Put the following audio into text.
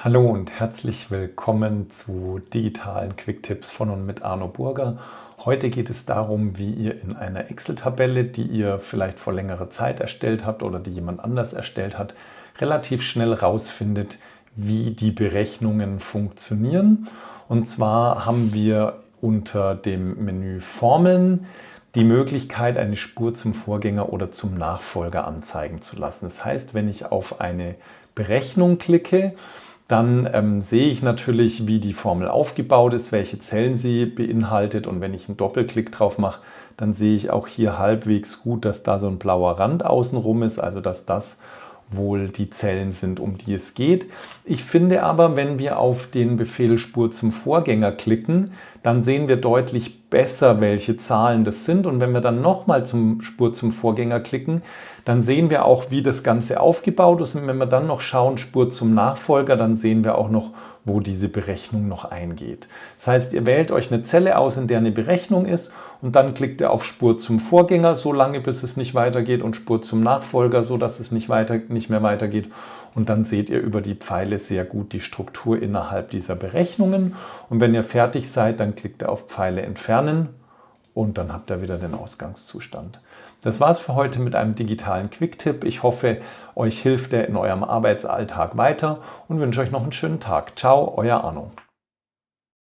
Hallo und herzlich willkommen zu digitalen Quick-Tipps von und mit Arno Burger. Heute geht es darum, wie ihr in einer Excel-Tabelle, die ihr vielleicht vor längerer Zeit erstellt habt oder die jemand anders erstellt hat, relativ schnell rausfindet, wie die Berechnungen funktionieren. Und zwar haben wir unter dem Menü Formeln die Möglichkeit, eine Spur zum Vorgänger oder zum Nachfolger anzeigen zu lassen. Das heißt, wenn ich auf eine Berechnung klicke, dann sehe ich natürlich, wie die Formel aufgebaut ist, welche Zellen sie beinhaltet, und wenn ich einen Doppelklick drauf mache, dann sehe ich auch hier halbwegs gut, dass da so ein blauer Rand außenrum ist, also dass das wohl die Zellen sind, um die es geht. Ich finde aber, wenn wir auf den Befehl Spur zum Vorgänger klicken, dann sehen wir deutlich besser, welche Zahlen das sind. Und wenn wir dann nochmal zum Spur zum Vorgänger klicken, dann sehen wir auch, wie das Ganze aufgebaut ist. Und wenn wir dann noch schauen, Spur zum Nachfolger, dann sehen wir auch noch, wo diese Berechnung noch eingeht. Das heißt, ihr wählt euch eine Zelle aus, in der eine Berechnung ist, und dann klickt ihr auf Spur zum Vorgänger, so lange bis es nicht weitergeht, und Spur zum Nachfolger, so dass es nicht mehr weitergeht. Und dann seht ihr über die Pfeile sehr gut die Struktur innerhalb dieser Berechnungen. Und wenn ihr fertig seid, dann klickt ihr auf Pfeile entfernen und dann habt ihr wieder den Ausgangszustand. Das war's für heute mit einem digitalen Quick-Tipp. Ich hoffe, euch hilft er in eurem Arbeitsalltag weiter und wünsche euch noch einen schönen Tag. Ciao, euer Arno.